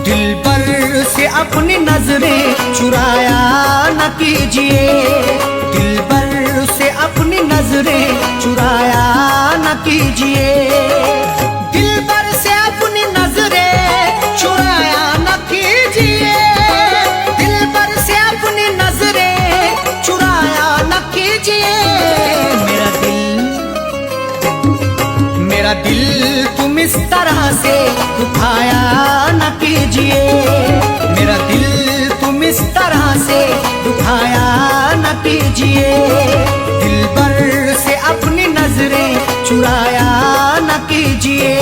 दिलबर से अपनी नजरें चुराया न कीजिए, दिलबर से अपनी नजरें चुराया न कीजिए, दिलबर से अपनी नजरें चुराया न कीजिए, दिलबर से अपनी नजरें चुराया न कीजिए। मेरा दिल तुम इस तरह से दुखाया न कीजिए, मेरा दिल तुम इस तरह से दुखाया न कीजिए, दिलबर से अपनी नजरें चुराया न कीजिए।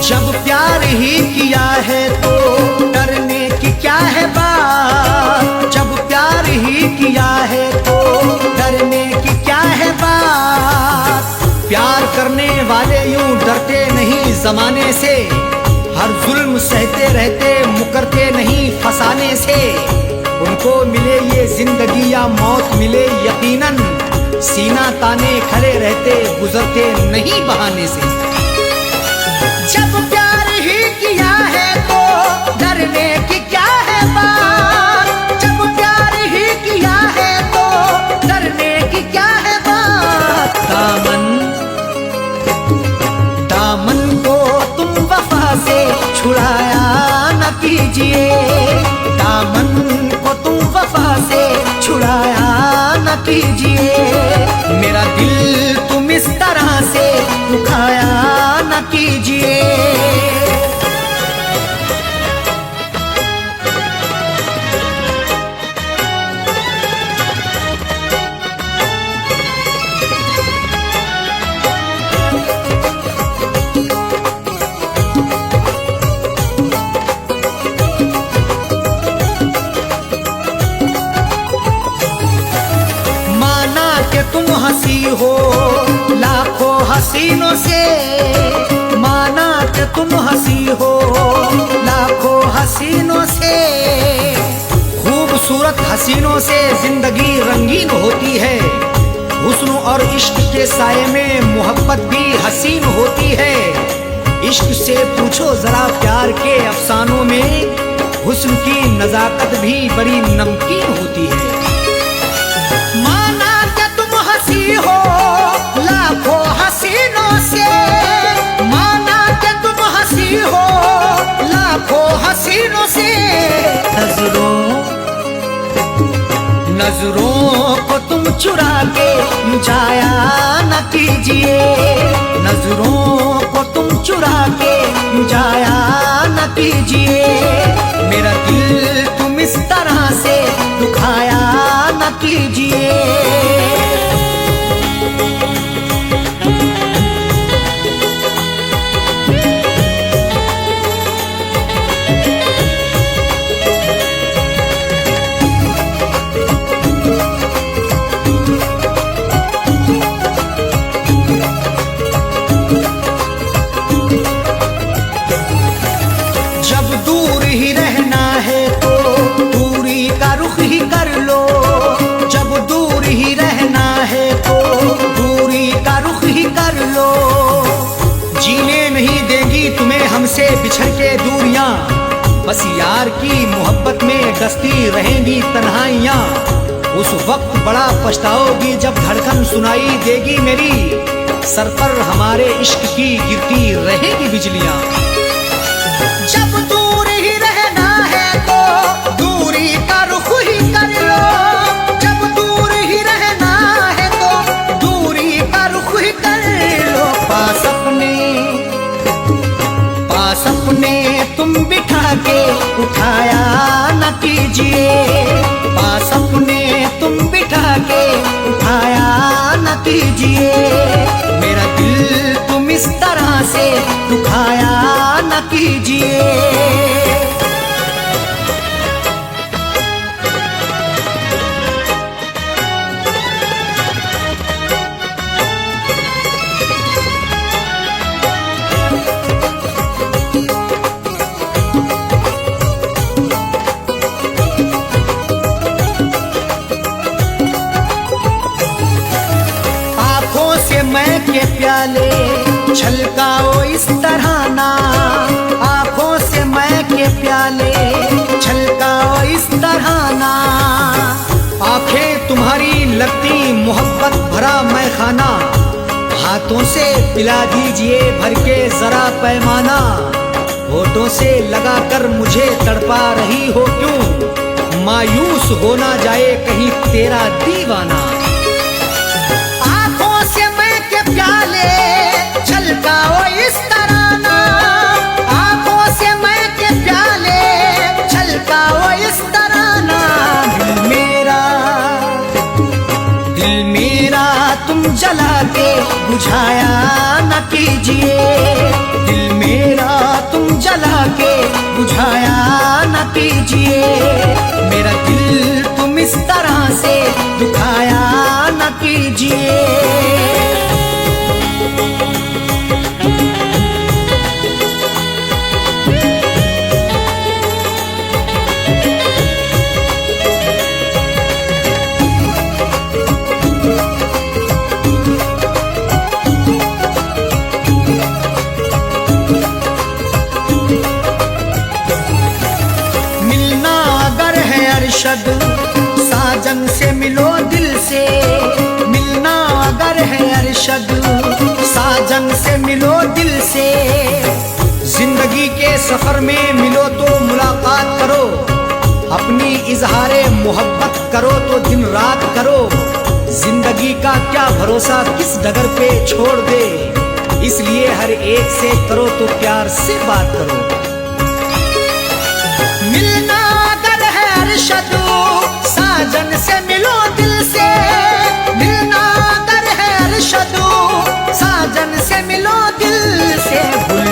जब प्यार ही किया है तो डरने की क्या है बात, जब प्यार ही किया है तो डरने की क्या है बात। प्यार करने वाले यूं डरते नहीं जमाने से, हर जुल्म सहते रहते मुकरते नहीं फसाने से। उनको मिले ये जिंदगी या मौत मिले यकीनन, सीना ताने खड़े रहते गुजरते नहीं बहाने से। जब प्यार ही किया है तो डरने की क्या है बात, जब प्यार ही किया है तो डरने की क्या है बात। दामन को तुम वफा से छुड़ाया न कीजिए, दामन को तुम वफा से छुड़ाया न कीजिए, मेरा दिल तुम इस तरह से दुखाया न कीजिए। माना कि तुम हंसी हो लाखों हसीनों से, माना कि तुम हंसी हो लाखों हसीनों से। खूबसूरत हसीनों से जिंदगी रंगीन होती है, हुस्न और इश्क के साये में मोहब्बत भी हसीन होती है। इश्क से पूछो जरा प्यार के अफसानों में, हुस्न की नजाकत भी बड़ी नमकीन होती है। माना कि तुम हंसी हो लाखों हसीनों से, माना कि तुम हंसी हो लाखों हसीनों से। नजरों को तुम चुरा के जाया न कीजिए, नजरों को तुम चुरा के जाया न कीजिए, मेरा दिल तुम इस तरह से दुखाया न कीजिए। जब दूर ही रहना है तो दूरी का रुख ही कर लो, जब दूर ही रहना है तो दूरी का रुख ही कर लो। जीने नहीं देगी तुम्हें हमसे बिछड़ के दूरियां, बस यार की मोहब्बत में डसती रहेंगी तन्हाइयां। उस वक्त बड़ा पछताओगी जब धड़कन सुनाई देगी मेरी, सर पर हमारे इश्क की गिरती रहेगी बिजलियां। जब दूर ही रहना है तो दूरी का रुख ही कर लो, जब दूर ही रहना है तो दूरी का रुख ही कर लो। से दुखाया न कीजिए। मैं के प्याले छलकाओ इस तरह ना, आंखों से मैं के प्याले छलकाओ इस तरह ना। आंखें तुम्हारी लगती मोहब्बत भरा मैं खाना, हाथों से पिला दीजिए भर के जरा पैमाना। होठों से लगाकर मुझे तड़पा रही हो क्यों, मायूस हो ना जाए कहीं तेरा दीवाना। प्याले छलकाओ इस तरह ना, आंखों से मैं के प्याले छलकाओ इस तरह ना। दिल मेरा तुम जला के बुझाया न कीजिए। दिल मेरा तुम जला के बुझाया न कीजिए। मेरा दिल तुम इस तरह से दुखाया न कीजिए। साजन से मिलो दिल से, मिलना अगर है अरशद साजन से मिलो दिल से। जिंदगी के सफर में मिलो तो मुलाकात करो, अपनी इजहारे मोहब्बत करो तो दिन रात करो। जिंदगी का क्या भरोसा किस डगर पे छोड़ दे, इसलिए हर एक से करो तो प्यार से बात करो। मिलना अगर है अरशद साजन से मिलो दिल से, मिलना अगर है अरशद साजन से मिलो दिल से। गुल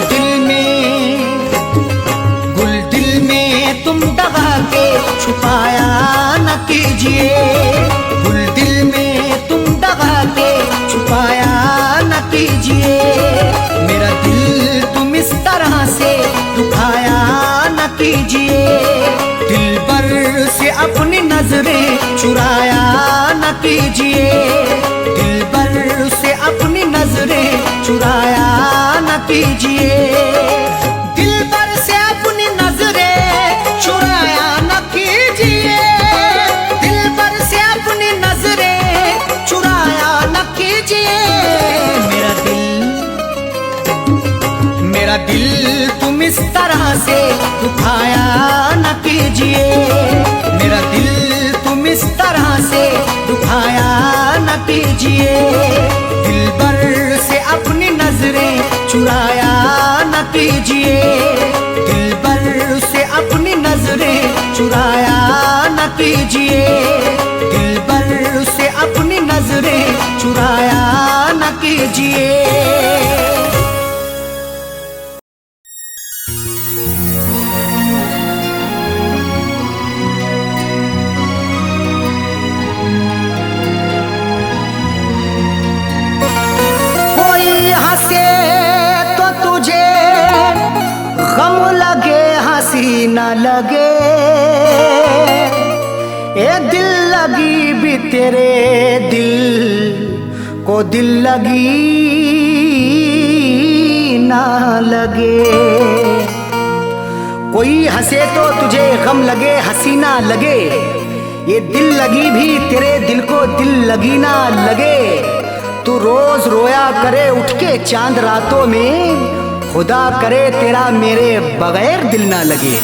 दिल में तुम दबा के छुपाया न कीजिए। गुल दिल में तुम दबा के छुपाया न कीजिए। मेरा दिल तुम इस तरह से दुखाया न कीजिए। दिल पर से अपनी नजरें चुराया न कीजिए। दिल पर से अपनी नजरें चुराया न कीजिए। दिल पर से अपनी नजरें चुराया न कीजिए। दिल पर से अपनी नजरें चुराया न कीजिए। मेरा दिल तुम इस तरह से दुखाया न कीजिए। मेरा दिल तुम इस तरह से दुखाया न कीजिए। दिल पर से अपनी नजरें चुराया न कीजिए। दिल पर से अपनी नजरें चुराया न कीजिए। दिल पर से अपनी नजरें चुराया न कीजिए। न लगे ए दिल लगी भी तेरे दिल को दिल लगी ना लगे। कोई हंसे तो तुझे गम लगे हंसी ना लगे, ये दिल लगी भी तेरे दिल को दिल लगी ना लगे। तू रोज रोया करे उठ के चांद रातों में, खुदा करे तेरा मेरे बगैर दिल ना लगे।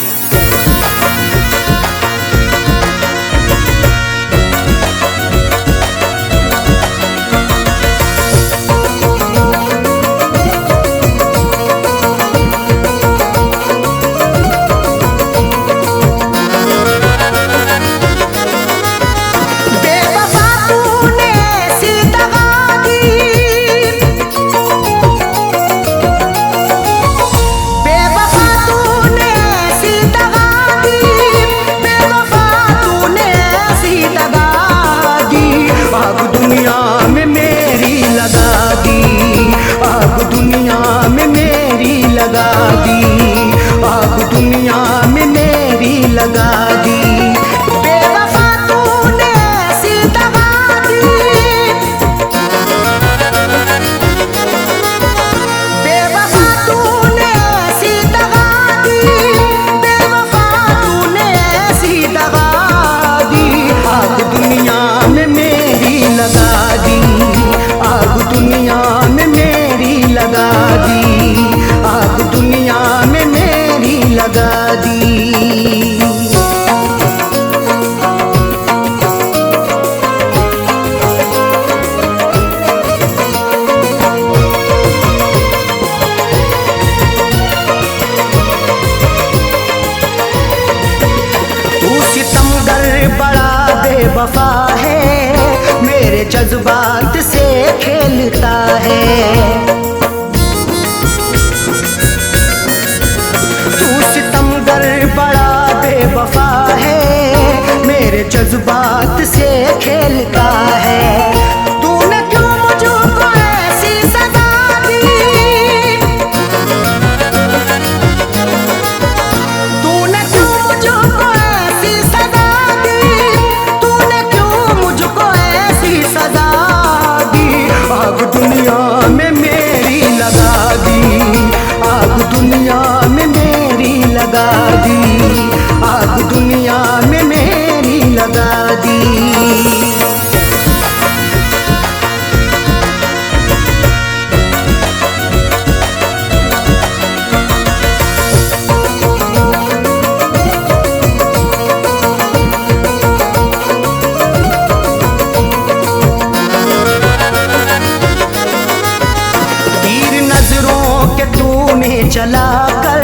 चला कर,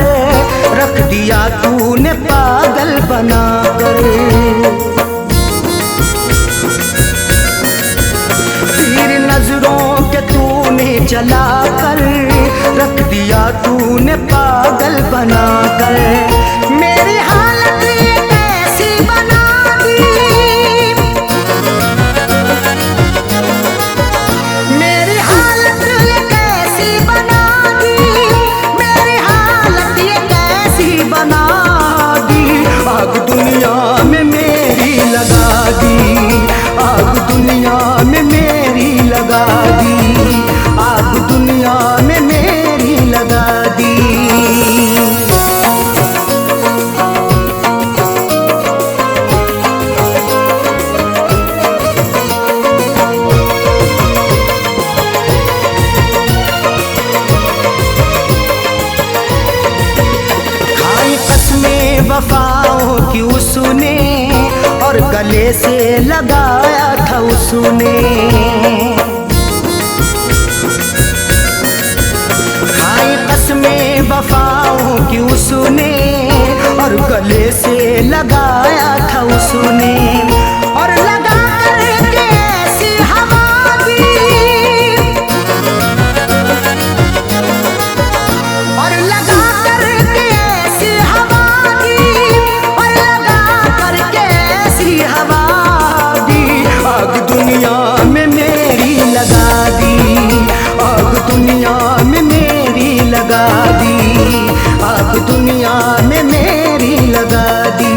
रख दिया तूने पागल बनाकर। तीर नजरों के तूने चला कर, रख दिया तूने पागल बनाकर। मेरी हालत ये कैसी बना दी, मेरी हालत ये कैसी बना दी, मेरी हालत ये कैसी बना दी। आग दुनिया में मेरी लगा दी, आग दुनिया में मेरी लगा दी, आग दुनिया में मेरी लगा दी। वफाओं की उसने और गले से लगाया था उसने। खाई कसमें वफाओं की उसने और गले से लगाया था उसने। और लगा करके ऐसी हवा दी, और लगा करके ऐसी हवा दी, और लगा करके ऐसी हवा दी। आग दुनिया में मेरी लगा दी, आग दुनिया में मेरी लगा दी, आग दुनिया में मेरी लगा दी।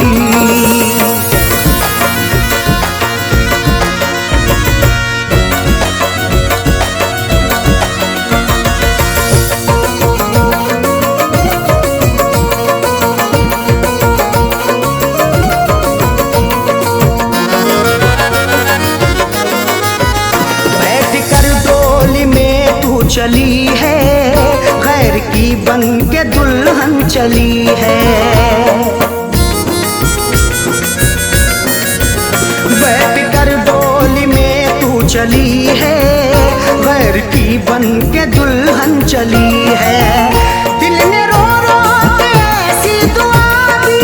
चली है गैर की बन के दुल्हन चली है। बैठ कर डोली में तू चली है गैर की बन के दुल्हन चली है। दिल ने रो रो के ऐसी दुआ दी,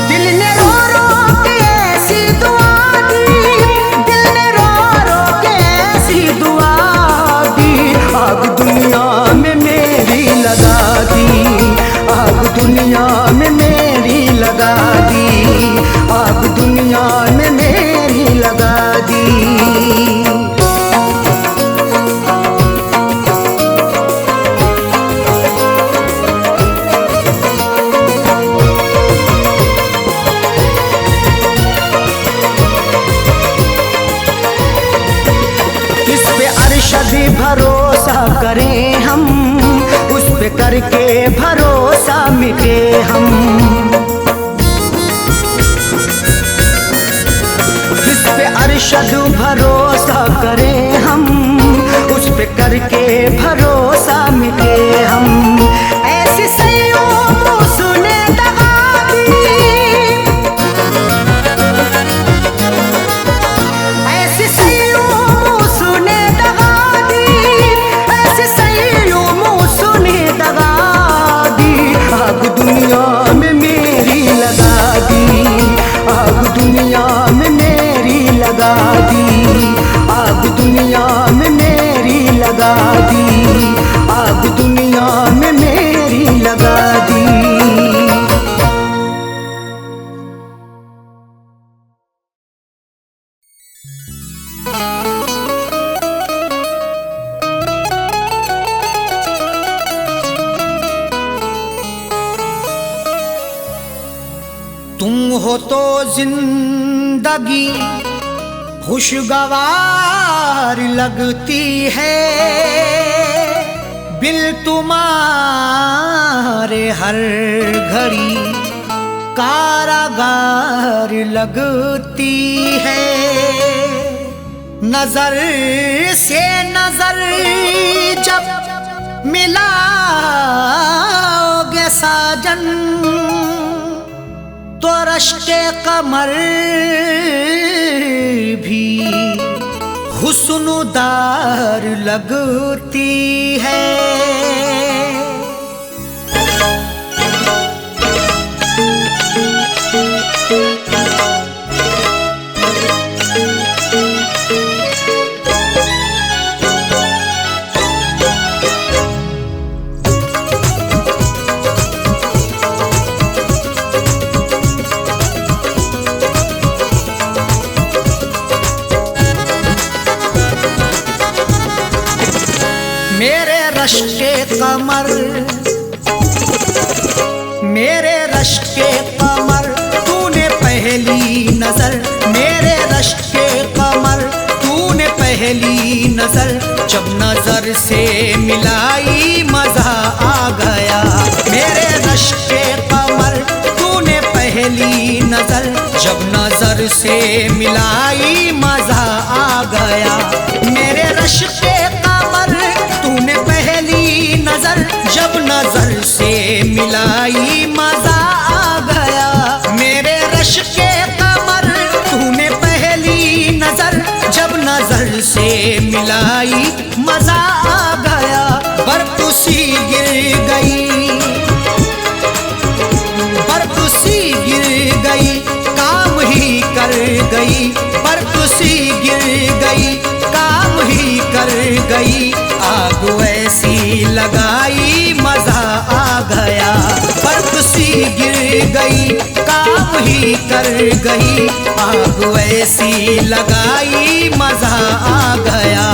दिल ने रो रो के ऐसी दुआ दी, दुआ दी। आग दुनिया में मेरी लगा दी, आग दुनिया में मेरी लगा दी, आग दुनिया में मेरी लगा दी। भरोसा करें हम, उस पे करके भरोसा मिटे हम। जिस पे अरशद भरोसा करें हम, उस पे करके भरोसा मिटे हम। ऐसी सैयों सुने दगा दी, ऐसी सैयों सुने दगा दी, ऐसी सैयों सुने दगा दी। आग दुनिया में मेरी लगा दी, आग दुनिया में मेरी लगा दी, आग दुनिया में मेरी लगा दी, आग दुनिया में मेरी लगा दी। तुम हो तो जिंदगी खुशगवार लगती है, बिल तुम्हारे हर घड़ी कारागार लगती है। नजर से नजर जब मिलाओगे साजन, तो रश्के कमर भी हुस्नुदार लगती है। मेरे रश के कमर, मेरे रश के कमर तूने पहली नजर, मेरे रश के कमर तूने पहली नजर, जब नजर से मिलाई मजा आ गया। मेरे रश के कमर तूने पहली नजर, जब नजर से मिलाई मजा आ गया। मेरे रश के तूने पहली नजर, जब नजर से मिलाई मजा आ गया। मेरे रश के कमर तूने पहली नजर, जब नजर से मिलाई मजा आ गया। बर्फ सी गिर गई, बर्फ सी गिर गई, काम ही कर गई। बर्फ सी गिर गई, काम ही कर गई। आग ऐसी लगाई मजा आ गया। बर्फ सी गिर गई, काम ही कर गई। आग ऐसी लगाई मजा आ गया।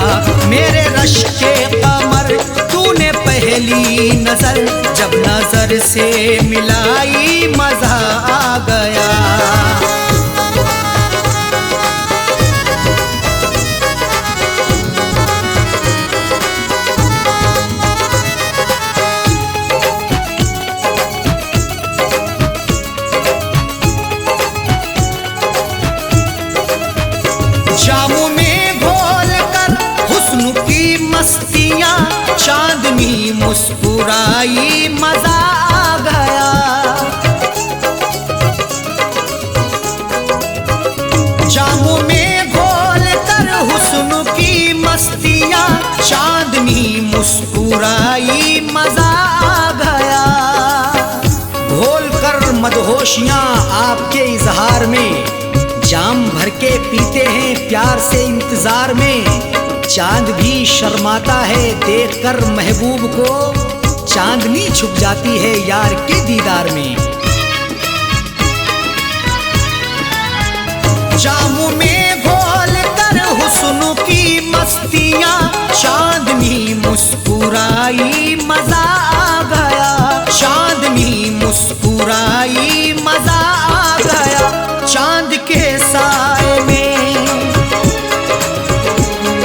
मेरे रश के कमर तूने पहली नजर, जब नजर से मिलाई मजा आ गया। जामों में घोल कर हुस्न की मस्तियां, चांदनी मुस्कुराई मजा आ गया। जामों में घोल कर हुस्न की मस्तियां, चांदनी मुस्कुराई मजा आ गया। घोल कर मदहोशियां आपके इजहार में, जाम भर के पीते हैं प्यार से इंतजार में। चांद भी शर्माता है देखकर महबूब को, चांदनी छुप जाती है यार के दीदार में। जामों में घोल कर हुस्न की मस्तियां, चांदनी मुस्कुराई मजा आ गया। चांदनी मुस्कुराई मजा आ गया। चांद के साए में,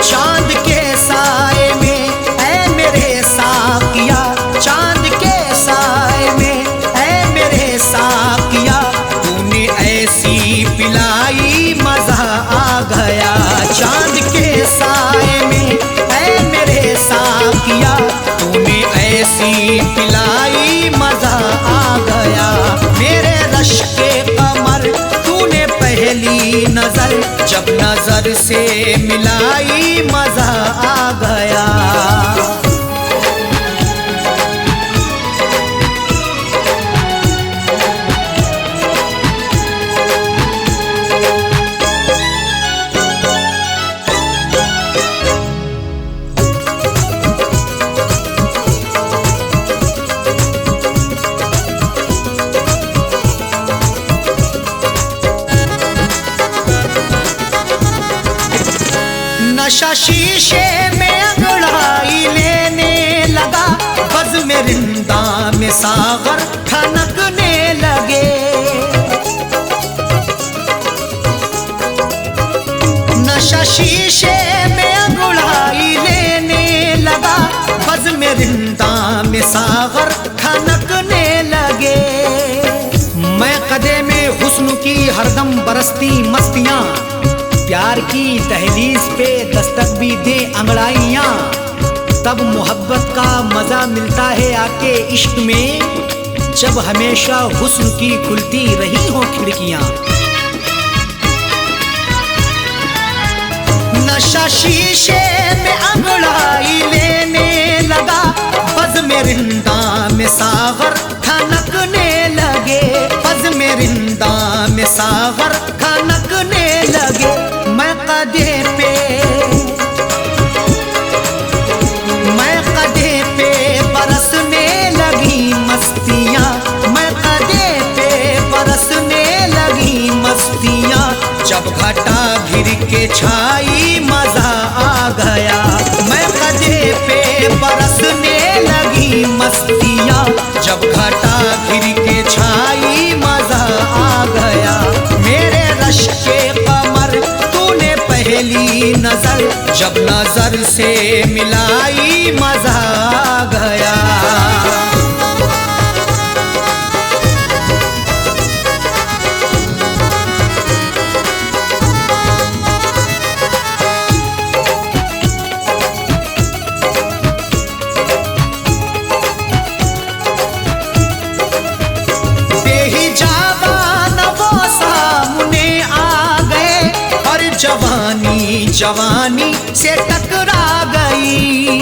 चांद के साए में ऐ मेरे साकिया। चांद के साए में ऐ मेरे साकिया, तूने ऐसी पिलाई मजा आ गया। चांद के साए में ऐ मेरे साकिया, तूने ऐसी पिलाई मजा आ गया। मेरे रश के कमर तूने पहली नजर, जब नजर से मिलाई मजा आ गया। नशा शीशे में अंगड़ाई लेने लगा, बज़ में रिंदा में सागर ठनकने लगे। नशा शीशे में अंगड़ाई लेने लगा, बज़ में रिंदा में सागर ठनकने लगे। मैं कदे में हुस्न की हरदम बरसती मस्तियां, प्यार की दहलीज पे दस्तक भी दे अंगड़ाइयां। तब मोहब्बत का मजा मिलता है आके इश्क में, जब हमेशा हुस्न की खुलती रही हो खिड़कियां। नशा शीशे में अंगड़ाई लेने लगा, बज़ में रिंदा में सागर खनकने लगे, बज़ में रिंदा में सागर खनकने लगे। मैं कदे पे बरसने लगी मस्तियाँ, मैं कदे पे बरसने लगी मस्तियाँ। जब घटा घिर के छाई मजा आ गया, मैं कदे पे बरसने लगी मस्तियाँ। जब घटा घिर के छाई मजा आ गया। मेरे रश के कमर तूने पहली नजर जब नजर से मिलाई मजा आ गया। जवानी से टकरा गई,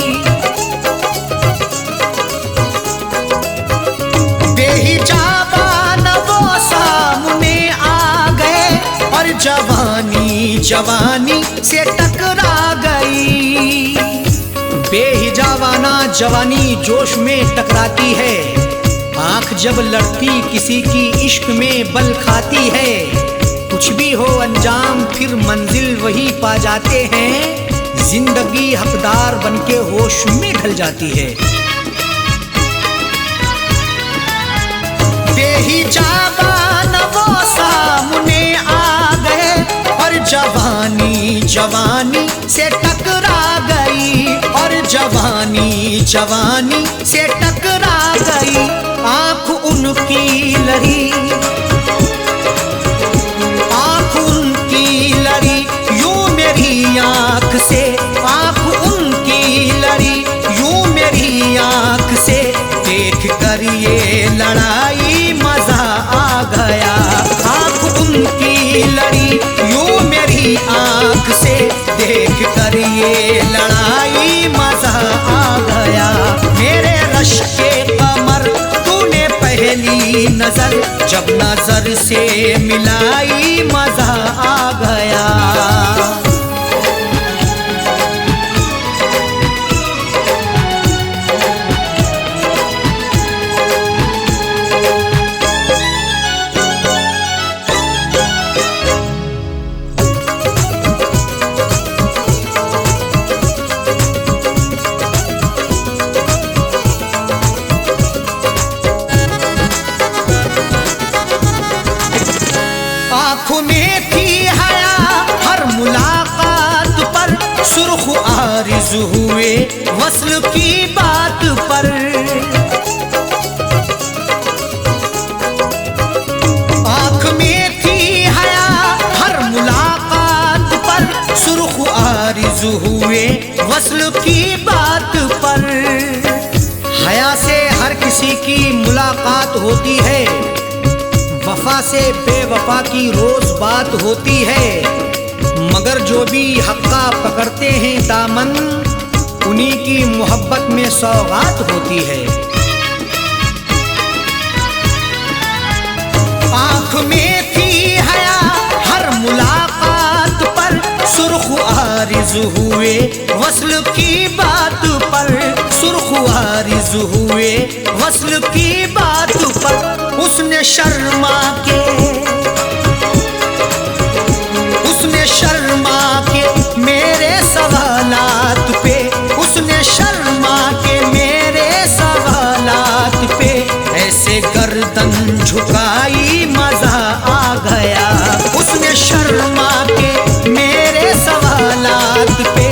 बेहिजाबान वो सामने आ गए और जवानी से टकरा गई। बेहिजाबाना जवानी जोश में टकराती है, आंख जब लड़ती किसी की इश्क में बल खाती है। कुछ भी हो अंजाम फिर मंजिल वही पा जाते हैं, जिंदगी हकदार बनके होश में ढल जाती है। बेहिजाबान वो सामने आ गए और जवानी से टकरा गई और जवानी से टकरा गई। आंख उनकी लड़ी यूं मेरी आंख से, आंख उनकी लड़ी यूं मेरी आंख से। देख कर ये लड़ाई मजा आ गया, आंख उनकी लड़ी यूं मेरी आंख से। देख कर ये लड़ाई मजा आ गया। मेरे रश के कमर तूने पहली नजर जब नजर से मिलाई मजा आ गया। आँखों में थी हया हर मुलाकात पर, सुर्ख आरिज़ हुए वस्ल की बात पर। आँख में थी हया हर मुलाकात पर, सुर्ख आरिज़ हुए वस्ल की बात पर। हया से हर किसी की मुलाकात होती है, वफा से बेवफा की रोज बात होती है। मगर जो भी हक्का पकड़ते हैं दामन, उन्हीं की मोहब्बत में सौगात होती है। आँख में थी हया हर मुलाकात पर, सुर्ख आरिज़ हुए वस्ल की बात पर, सुर्ख आरिज़ हुए वस्ल की बात पर। उसने शर्मा के मेरे सवालात पे, उसने शर्मा के मेरे सवालात पे। ऐसे गर्दन झुकाई मजा आ गया, उसने शर्मा के मेरे सवालात पे।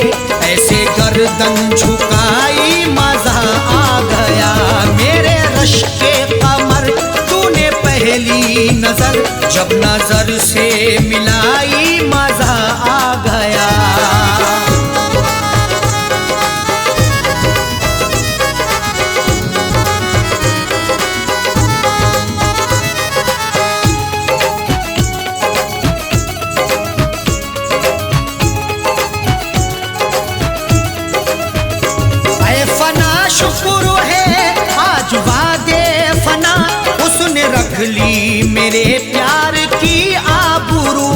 ऐसे गर्दन झुकाई मजा आ गया। मेरे रश के कमर तूने पहली नजर जब नजर से मिलाई मजा आ गया। शुक्र है आज वादे फना उसने रख ली मेरे प्यार की आबरू।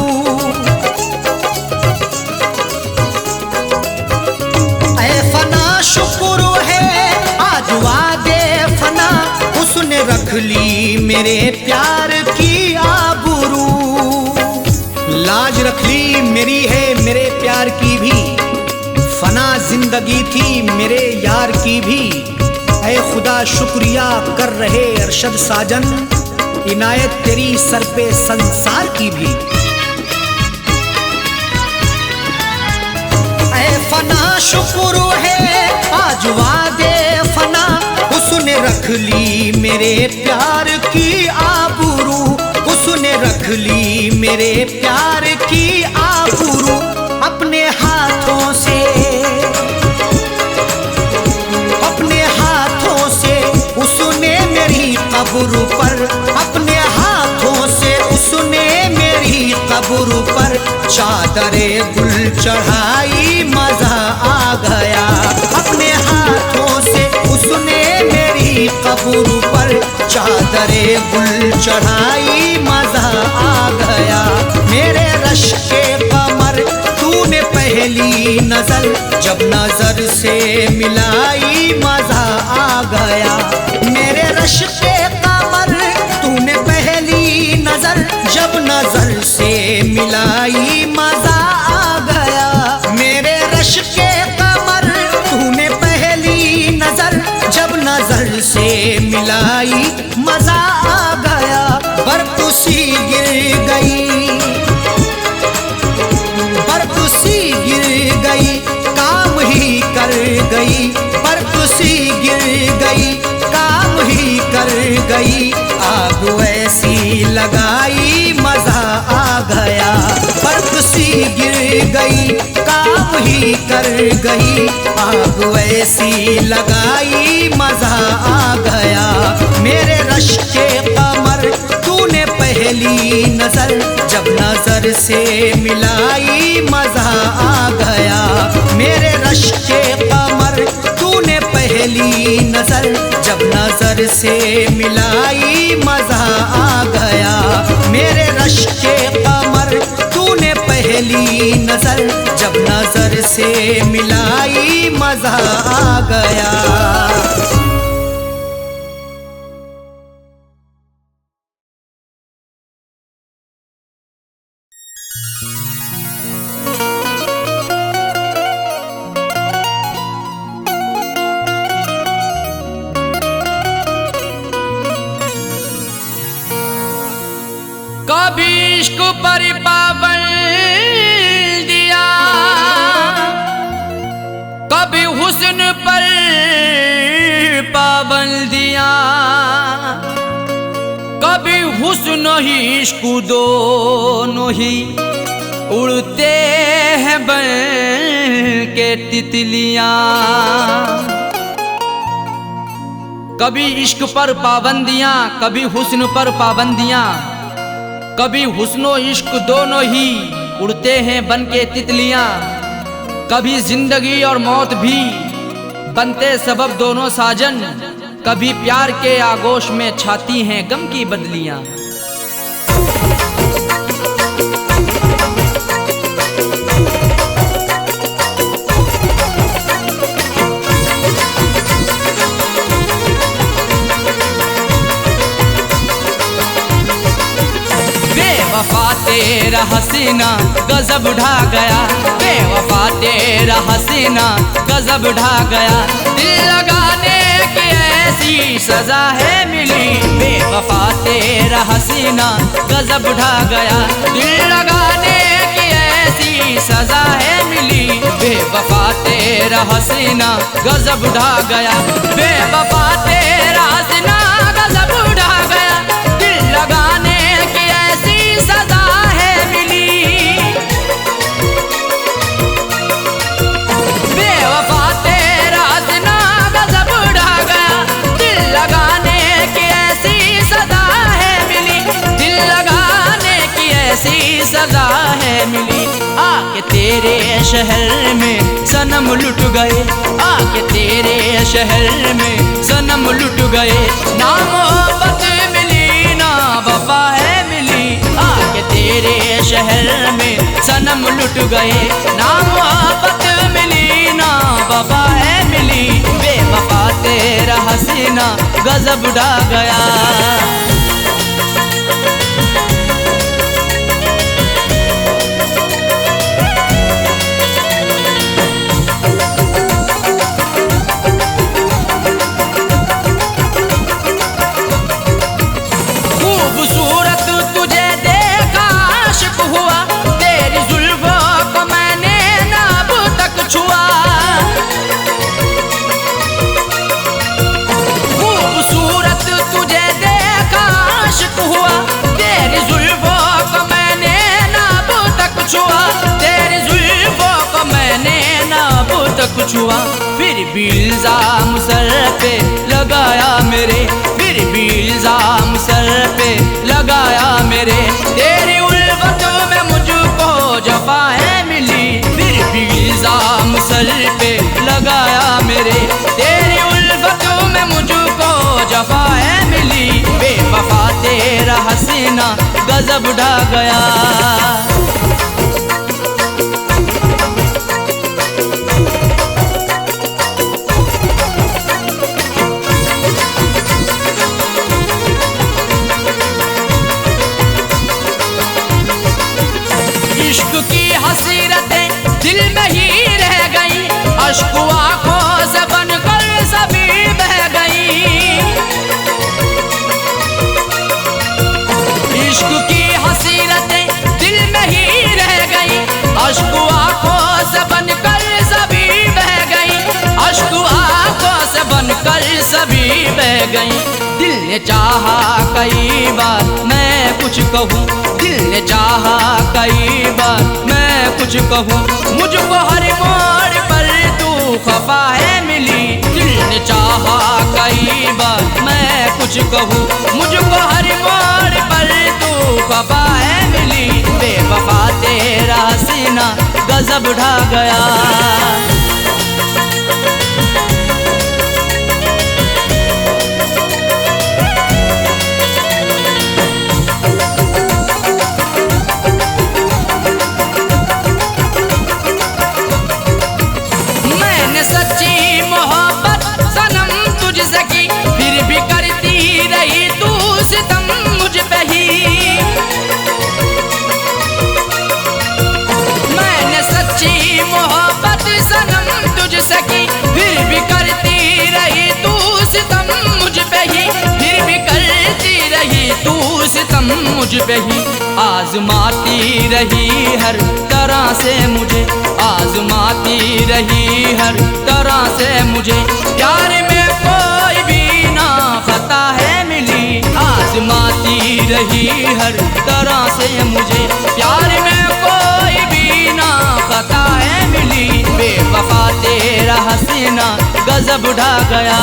ऐ फना शुक्र है आज वादे फना उसने रख ली मेरे प्यार की आबरू। लाज रख ली मेरी है मेरे प्यार की भी, फना जिंदगी थी मेरे यार की भी। ऐ खुदा शुक्रिया कर रहे अरशद साजन, इनायत तेरी सर पे संसार की भी। ऐ फना शुक्र है आज वादे फना उसने रख ली मेरे प्यार की आबरू। उसने रख ली मेरे प्यार की आबरू। अपने हाथों से उसने मेरी कब्र पर, अपने हाथों से उसने मेरी कब्र पर चादरे गुल चढ़ाई मजा आ गया। अपने हाथों से उसने मेरी कब्र पर चादरे गुल चढ़ाई मजा आ गया। मेरे रश के कमर तूने पहली नजर जब नजर से मिलाई मजा आ गया। मेरे रश के कमर तूने पहली नजर जब नजर से मिलाई मजा आ गया। मेरे रश के कमर तूने पहली नजर जब नजर से मिलाई मजा आ गया। बरकुसी गिर गई, बरकुसी गिर गई काम ही कर गई। बरकुसी गिर गई काम ही कर गई। आग ऐसी लगाई मजा आ गया। बरकुसी गिर गई काम ही कर गई। आग ऐसी लगाई मजा आ गया। मेरे रश के कमर तूने पहली नजर जब नजर से मिलाई मजा आ गया। मेरे रश के कमर तूने पहली नजर जब नजर से मिलाई मजा आ गया। मेरे रश के कमर तूने पहली नजर जब नजर से मिलाई मजा आ गया। कभी इश्क पर पाबंद दिया, कभी हुस्न पर पाबंदियां, कभी हुस्न ही इश्क दोनों ही उड़ते हैं बन के तितलियां। कभी इश्क पर पाबंदियां, कभी हुस्न पर पाबंदियां, कभी हुस्नो इश्क दोनों ही उड़ते हैं बन के तितलियां। कभी जिंदगी और मौत भी बनते सबब दोनों साजन, कभी प्यार के आगोश में छाती हैं गम की बदलियां। बेवफा तेरा हसीना गजब ढा गया, बेवफा तेरा हसीना गजब ढा गया। दिल लगाने की ऐसी सजा है मिली, बेवफा तेरा हसीना गजब ढा गया। दिल लगाने की ऐसी सजा है मिली, बेवफा तेरा हसीना गजब ढा गया। बेवफा तेरा हसीना गजब ढा गया, दिल लगाने की ऐसी सजा है मिली। बेवफा तेरा हसीना गजब ढा गया, दिल लगाने की ऐसी सजा है मिली, दिल लगाने की ऐसी सजा है मिली। आके तेरे शहर में सनम लुट गए, आके तेरे शहर में सनम लुट गए। ना मोहब्बत मिली ना वफा है मिली, आके तेरे शहर में सनम लुट गए। ना मोहब्बत मिली ना वफा है मिली, बेवफा तेरा हसीना गजब ढा गया। खूबसूरत तुझे देखा आशिक हुआ, तेरी जुल्फों को मैंने ना अब तक छुआ। खूबसूरत तुझे देखा आशिक हुआ, तेरी जुल्फों को मैंने ना अब तक छुआ। तेरी जुल्फों को मैंने ना अब तक छुआ। फिर भी इल्जाम सर पे लगाया मेरे, फिर भी इल्जाम सर पे लगाया मेरे। तेरी उल्फत में मुझको जफाएं मिली, फिर भी इल्जाम सर पे लगाया मेरे। तेरी उल्फत में मुझको जफाएं मिली, बेवफा तेरा हसीना गजब ढा गया। इश्क की हसीरतें दिल में ही रह गई, अश्क आंखों से बनकर सभी बह गई। इश्क की हसीरतें दिल में ही रह गई, अश्क आंखों से बनकर सभी बह गई। अश्क आंखों से बनकर सभी बह गई। दिल ने चाहा कई बार मैं कुछ कहूँ, दिल ने चाहा कई बार मैं कुछ कहूँ। मुझको हर मोड़ पर तू खफा है मिली, दिल ने चाहा कई बार मैं कुछ कहूँ। मुझको हर मोड़ पर तू खफा है मिली, बेवफा तेरा हसीना गजब ढा गया। सच्ची मोहब्बत सनम तुझसे की, फिर भी करती रही तू सितम मुझ पे ही। मैंने सच्ची मोहब्बत सनम तुझसे की, फिर भी करती रही तू सितम मुझ पे ही। फिर भी करती रही तू सितम मुझ पे ही। आजमाती रही हर तरह से मुझे, आजमाती रही हर तरह से मुझे। प्यार में कोई भी ना खता है मिली, आजमाती रही हर तरह से मुझे। प्यार में कोई भी ना खता है मिली, बेवफा तेरा हसीना गजब ढा गया।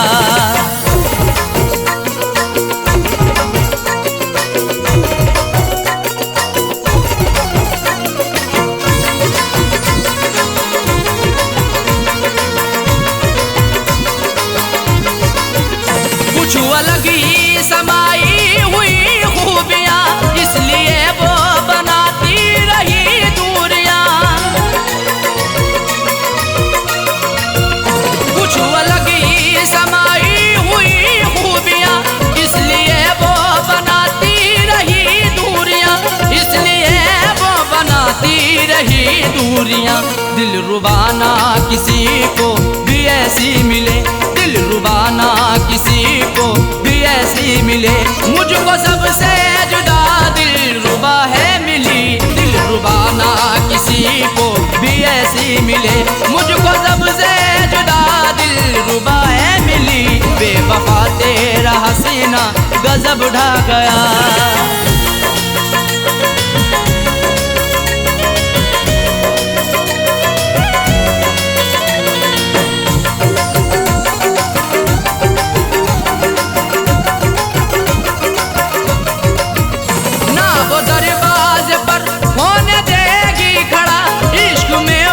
कुछ अलग ही समाई हुई खूबियाँ, इसलिए वो बनाती रही दूरियाँ। कुछ अलग ही समाई हुई खूबियाँ, इसलिए वो बनाती रही दूरियाँ। इसलिए वो बनाती रही दूरियाँ। दिल रुबाना किसी को भी ऐसी मिले, दिल रुबाना किसी को भी ऐसी मिले। मुझको सबसे जुदा दिल रुबा है मिली, दिल रुबाना किसी को भी ऐसी मिले। मुझको सबसे जुदा दिल रुबा है मिली, बेवफा तेरा हसीना गजब ढा गया। दरवाजे पर होने देगी खड़ा, इश्क में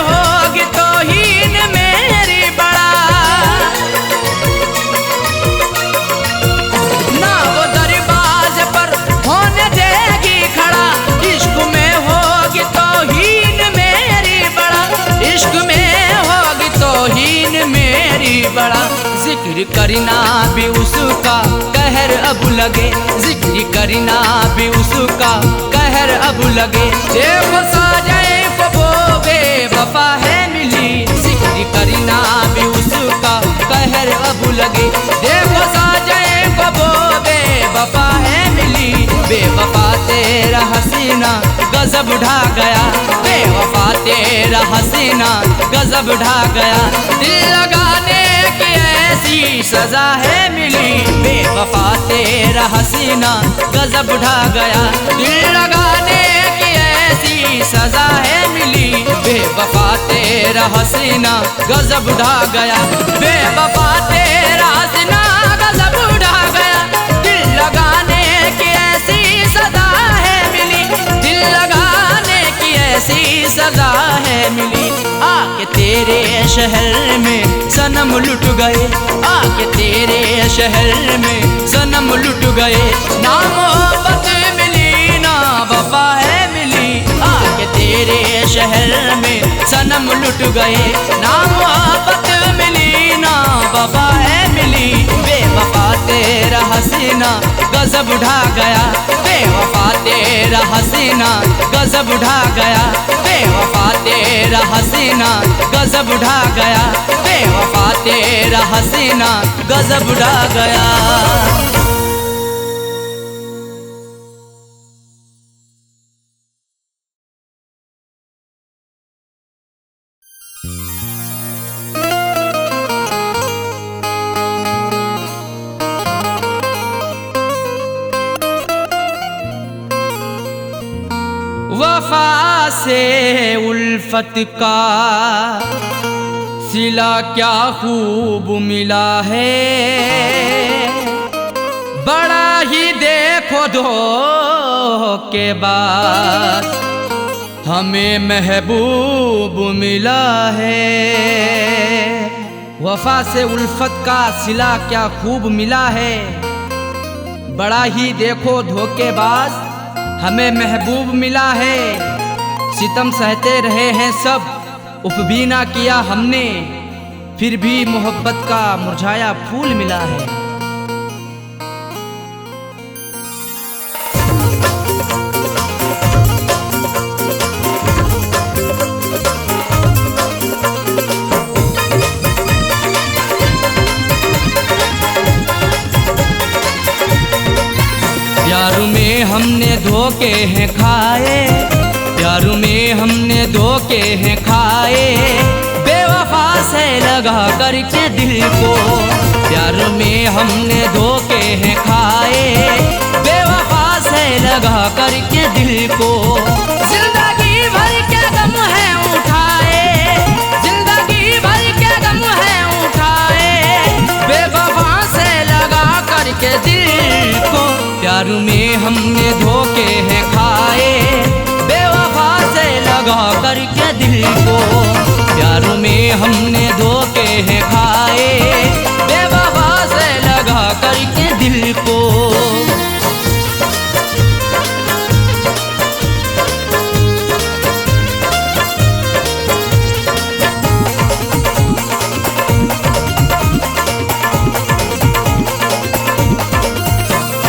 मेरी बड़ा। जिक्र करना भी उसका कहर अब लगे, जिक्र करना भी उसका कहर अब लगे। देखो साजाए वो बेवफा है मिली, जिक्र करना भी उसका कहर अब लगे। देखो साजाए वो बेवफा है मिली, बेवफा तेरा हसीना गजब ढा गया, बेवफा तेरा हसीना गजब ढा गया। दिल लगाने की ऐसी सजा है मिली, बेवफा तेरा हसीना गजब ढा गया। दिल लगाने की ऐसी सजा है मिली, बेवफा तेरा हसीना गजब ढा गया, बेवफा तेरा हसीना गजब ढा गया। दिल लगाने की ऐसी सजा है मिली, दिल लगाने की ऐसी सजा है मिली। आके तेरे शहर में सनम लुट गए, आके तेरे शहर में सनम लुट गए। ना मोहब्बत मिली ना वफा है मिली, आके तेरे शहर में सनम लुट गए। ना मोहब्बत मिली ना वफा है मिली, बेवफा तेरा हसीना गजब ढा गया, बेवफा तेरा हसीना गजब ढा गया, बेवफा तेरा हसीना गजब ढा गया, बेवफा तेरा हसीना गजब ढा गया। वफा से उल्फत का सिला क्या खूब मिला है, बड़ा ही देखो धोखे बाद हमें महबूब मिला है। वफा से उल्फत का सिला क्या खूब मिला है, बड़ा ही देखो धोखेबाज हमें महबूब मिला है। सितम सहते रहे हैं सब, उफ भी ना किया हमने, फिर भी मोहब्बत का मुरझाया फूल मिला है। प्यार में हमने धोखे हैं खाए, प्यार में हमने धोखे हैं खाए, बेवफा से लगा करके दिल को। प्यार में हमने धोखे हैं खाए, बेवफा से लगा करके दिल को। जिंदगी भर के गम है उठाए, जिंदगी भर के गम है उठाए, बेवफा से लगा करके दिल को। प्यार में हमने धोखे हैं खाए, बेवफा से लगा करके दिल को। प्यार में हमने धोखे हैं खाए, बेवफा से लगा करके दिल को।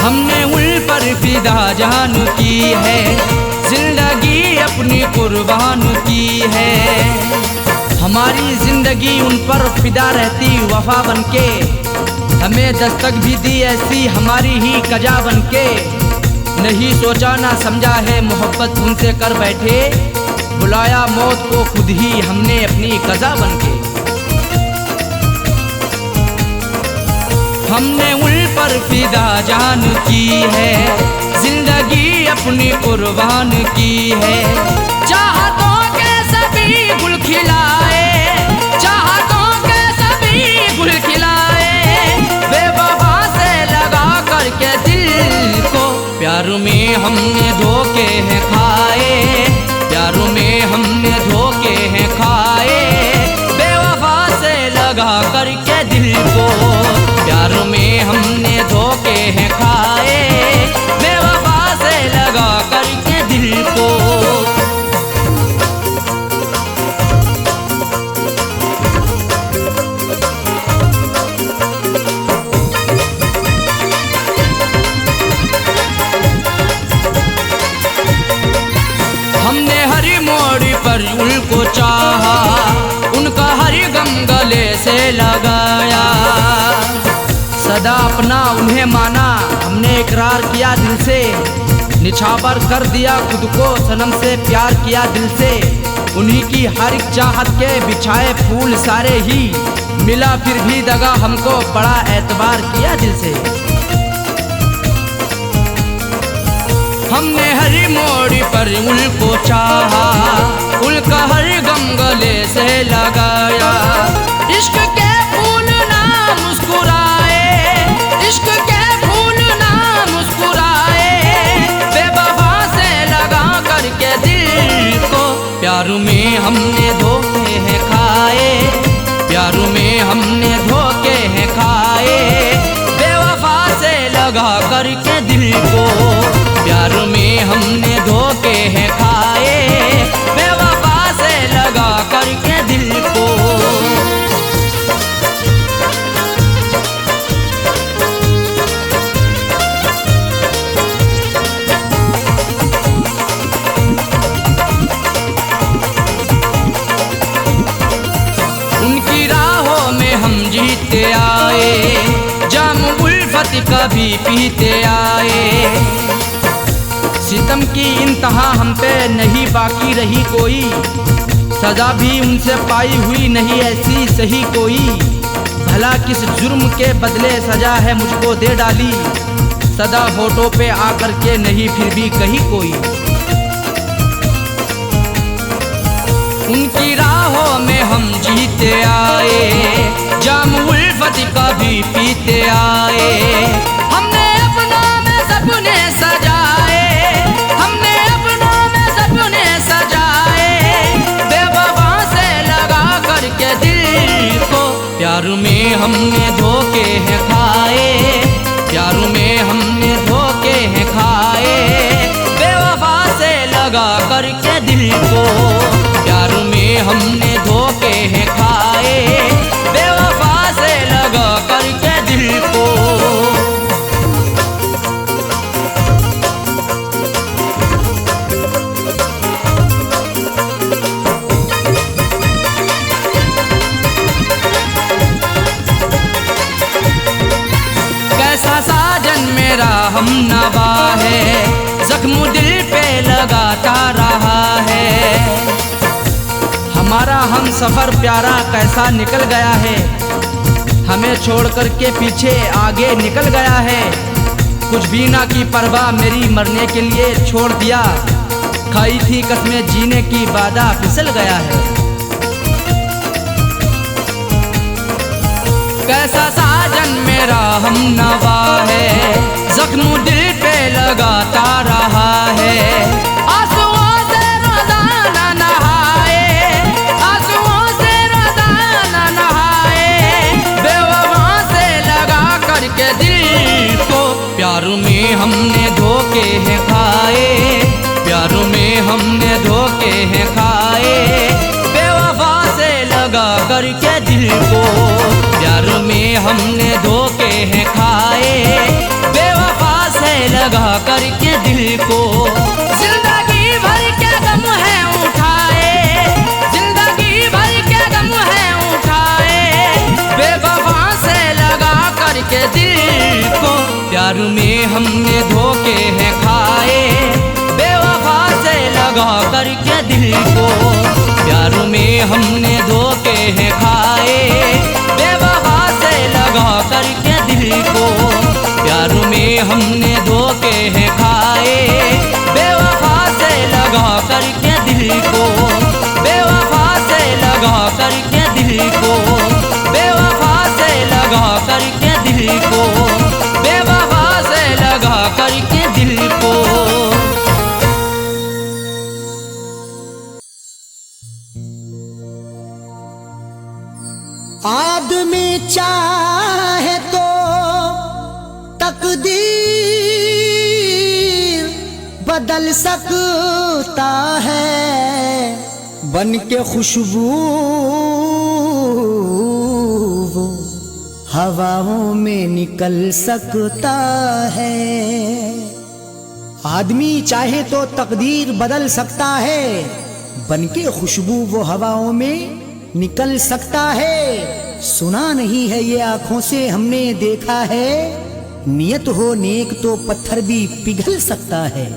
हमने उन पर फिदा जान की है, जिंदगी अपनी कुर्बान की है। हमारी जिंदगी उन पर फिदा रहती वफा बनके, हमें दस्तक भी दी ऐसी हमारी ही कजा बनके। नहीं सोचा ना समझा है मोहब्बत उनसे कर बैठे, बुलाया मौत को खुद ही हमने अपनी कजा बनके। हमने उन पर फिदा जान की है, जिंदगी अपनी कुर्बान की है। चाहतों के सभी गुल खिलाए, चाहतों के सभी गुल खिलाए, बेवफा से लगा करके दिल को। प्यार में हमने धोखे हैं खाए, प्यार में हमने धोखे हैं खाए, बेवफा से लगा करके दिल को। प्यार में हमने धोखे हैं खाए, बेवफा से लगा करके दिल को। लगाया। सदा अपना उन्हें माना, हमने इकरार किया दिल से, निछावर कर दिया खुद को सनम से, प्यार किया दिल से। उन्हीं की हर एक चाहत के बिछाए फूल सारे ही, मिला फिर भी दगा हमको, बड़ा एतबार किया दिल से। हमने हर मोड़ पर उनको चाहा, उनका हर गम गले से लगाया। इश्क के फूल ना मुस्कुराए, इश्क के फूल ना मुस्कुराए, बेवफा से लगा करके दिल को। प्यार में हमने धोखे हैं खाए, प्यार में हमने धोखे हैं खाए, बेवफा से लगा करके दिल को। प्यार में हमने धोखे हैं खाए, बेवफा से लगा करके दिल को। उनकी राहों में हम जीते आए, जाम उल्फत कभी पीते आए। सितम की इंतहा हम पे नहीं बाकी रही कोई, सजा भी उनसे पाई हुई नहीं ऐसी सही कोई। भला किस जुर्म के बदले सजा है मुझको दे डाली, सदा होठों पे आकर के नहीं फिर भी कही कोई। उनकी राहों में हम जीते आए, जाम उल्फत कभी पीते आए। हमने अपनों में सपने सजाए, हमने अपनों में सपने सजाए, बेवफा से लगा करके दिल को। प्यार में हमने धोखे हैं खाए, प्यार में हमने धोखे हैं खाए, बेवफा से लगा करके दिल को। प्यार में हमने धोखे हैं खाए, बेवफा से लगा करके दिल को। कैसा साजन मेरा हम नवा है, जख्म दिल पे लगाता रहा है। हमारा हम सफर प्यारा कैसा निकल गया है, हमें छोड़ कर के पीछे आगे निकल गया है। कुछ भी ना की परवाह मेरी मरने के लिए छोड़ दिया, खाई थी कसमें जीने की वादा फिसल गया है। कैसा साजन मेरा हम नवा है, जख्म दिल पे लगाता रहा है। आंसुओं से रोजाना नहाए, आंसुओं से रोजाना नहाए, बेवफा से लगा करके दिल को। प्यार में हमने धोखे हैं खाए, प्यार में हमने धोखे हैं खाए, बेवफा से लगा करके दिल को। प्यार में हमने धोखे हैं खाए, बेवफा से लगा करके दिल को। जिंदगी भर के गम है उठाए, जिंदगी भर के गम है उठाए, बेवफा से लगा करके दिल को। प्यार में हमने धोखे हैं खाए, बेवफा से लगा करके दिल को। प्यार में हमने धोखे हैं खाए, बेवफा से लगा करके दिल को। प्यार में हमने धोखे हैं खाए, बेवफा से लगा करके दिल को। बेवफा से लगा करके दिल को, बेवफा से लगा करके दिल को, बेवफा से लगा करके दिल को। आदमी चाहे तो तकदीर बदल सकता है, बन के खुशबू वो हवाओं में निकल सकता है। आदमी चाहे तो तकदीर बदल सकता है, बन के खुशबू वो हवाओं में निकल सकता है। सुना नहीं है ये आंखों से हमने देखा है, नियत हो नेक तो पत्थर भी पिघल सकता है।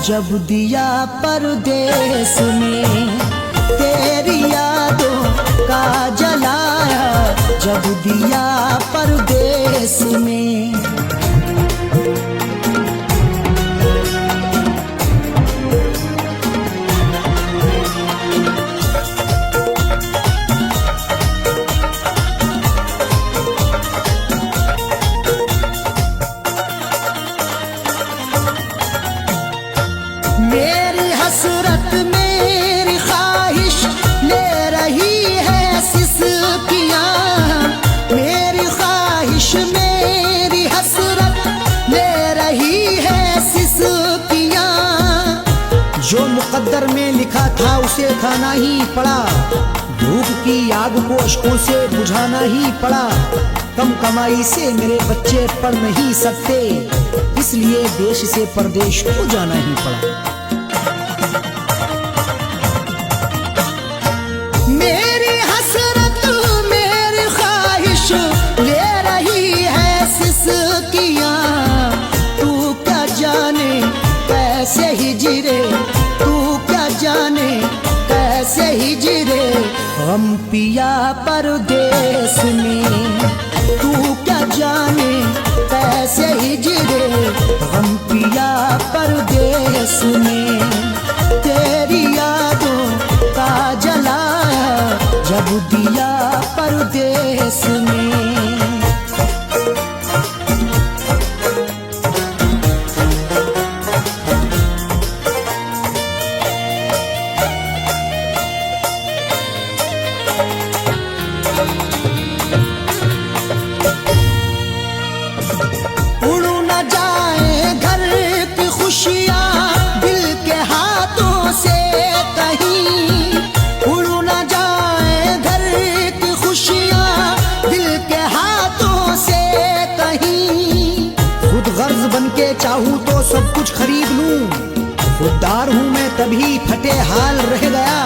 जब दिया परदेस में, तेरी यादों का जलाया जब दिया परदेस में। मेरी हसरत मेरी ख्वाहिश ले रही है सिसकियाँ, मेरी ख्वाहिश मेरी हसरत ले रही है सिसकियाँ। जो मुकद्दर में लिखा था उसे खाना ही पड़ा, भूख की आग को अश्कों से बुझाना ही पड़ा। कम कमाई से मेरे बच्चे पढ़ नहीं सकते, इसलिए देश से परदेश को जाना ही पड़ा। मेरी हसरत मेरी ख्वाहिश ले रही है सिसकियाँ, तू क्या जाने कैसे हिजरे, तू क्या जाने कैसे हिजरे हम पिया परदेस में। तू क्या जाने कैसे हिजरे हम पिया परदेस में। तेरी यादों का जलाया जब दिया परदेस में। उड़ न जाए घर की खुशियाँ दिल के हाथों से कहीं, उड़ न जाए घर की खुशियाँ दिल के हाथों से कहीं। खुद गर्ज बन के चाहूँ तो सब कुछ खरीद लूँ, खुददार हूँ मैं तभी फटे हाल रह गया।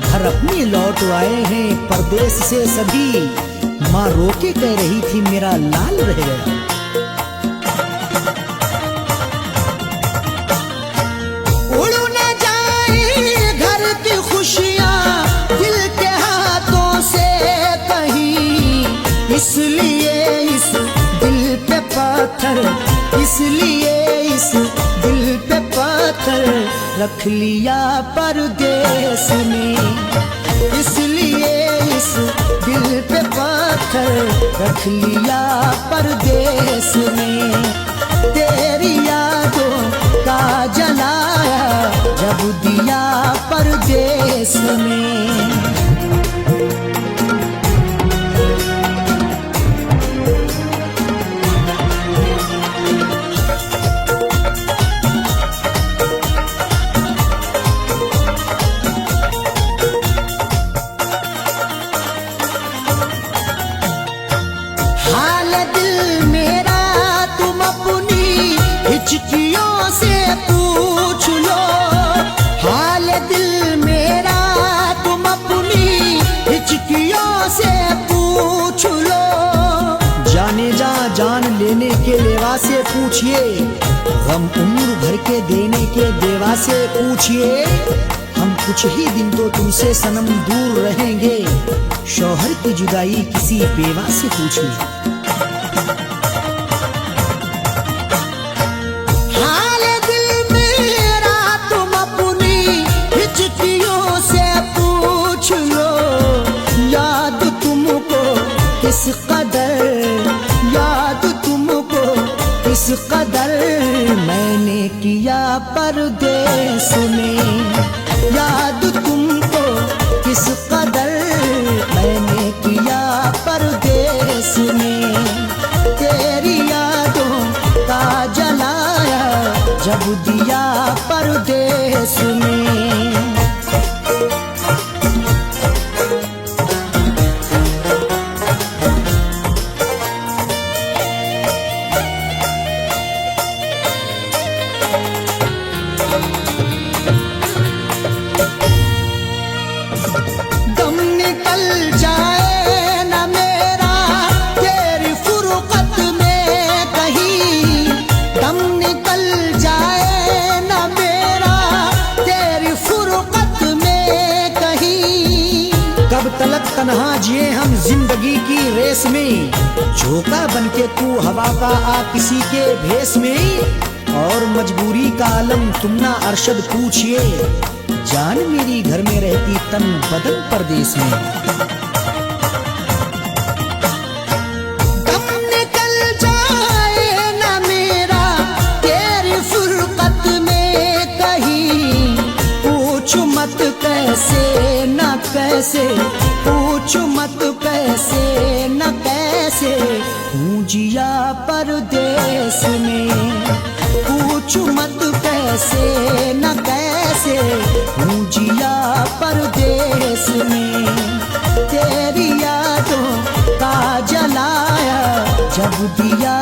घर अपनी लौट आए हैं परदेश से सभी, माँ रोके कह रही थी मेरा लाल रह गया। उड़ न जाए घर की खुशियाँ दिल के हाथों से कहीं, इसलिए इस दिल पे पत्थर, इसलिए इस दिल पे पत्थर रख लिया परदेस में। इसलिए इस दिल पे पत्थर रख लिया परदेस में। तेरी यादों का जलाया जब दिया परदेस में। हाल दिल मेरा तुम अपनी हिचकियों से पूछ लो, हाल दिल मेरा तुम अपनी बेवा से पूछिए, गम उम्र भर के देने के देवा से पूछिए। हम कुछ ही दिन तो तुमसे सनम दूर रहेंगे, शौहर की जुदाई किसी बेवा से पूछिए। हाल दिल मेरा तुम अपनी हिचकियों से पूछ लो, याद तुमको किस कदर, याद तुमको किस कदर मैंने किया परदेस में, याद तुमको किस कदर मैंने किया परदेस में। तेरी यादों का जलाया जब दिया परदेस में। दम निकल जाए न मेरा तेरी फुरकत में कहीं, दम निकल जाए न मेरा तेरी फुरकत में कहीं। कब तलक तन्हा जिए हम जिंदगी की रेस में, झोंका बनके तू हवा का आ किसी के भेस में। और मजबूरी का आलम तुम ना अरशद पूछिए, जान मेरी घर में रहती तन बदन परदेस में। दम निकल जाए न मेरा तेरी फुरकत में कहीं, पूछ मत कैसे न कैसे, पूछ मत कैसे न कैसे हूँ जिया परदेस में। पूछ मत कैसे न कैसे हूँ जिया परदेस में। तेरी यादों का जलाया जब दिया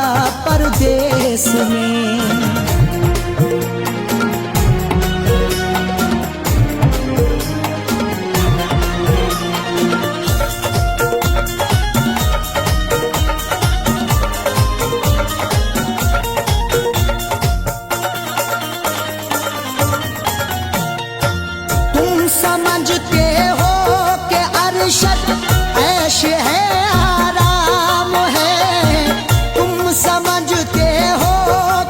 परदेस में। समझते हो कि अरशद ऐश है आराम है, तुम समझते हो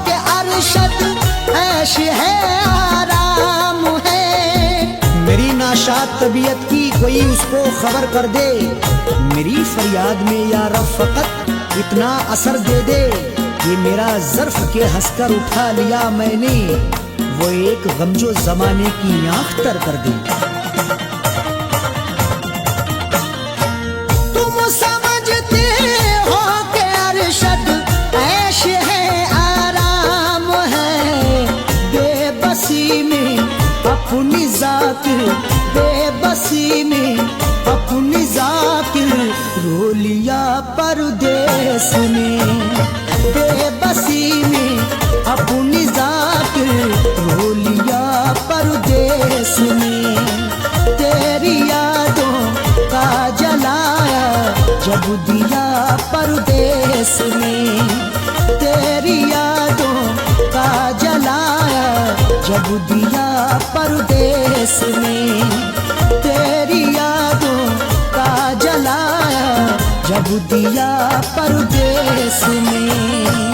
कि अरशद ऐश है आराम है। मेरी नाशाद तबीयत की कोई उसको खबर कर दे, मेरी फरियाद में या रब फकत इतना असर दे दे। ये मेरा ज़र्फ के हंसकर उठा लिया मैंने, वो एक गमजो जमाने की आंख तर कर दे। तुम समझते हो कि अरशद ऐश है आराम है, बेबसी में अपनी जाकिर, बेबसी में अपनी जाकिर रो लिया परदेस में। बेबसी में अपनी जाकिर रो लिया परदेस में। तेरी यादों का जलाया जब दिया परदेस में। तेरी यादों का जलाया जब दिया परदेस में। तेरी यादों का जलाया जब दिया परदेस में।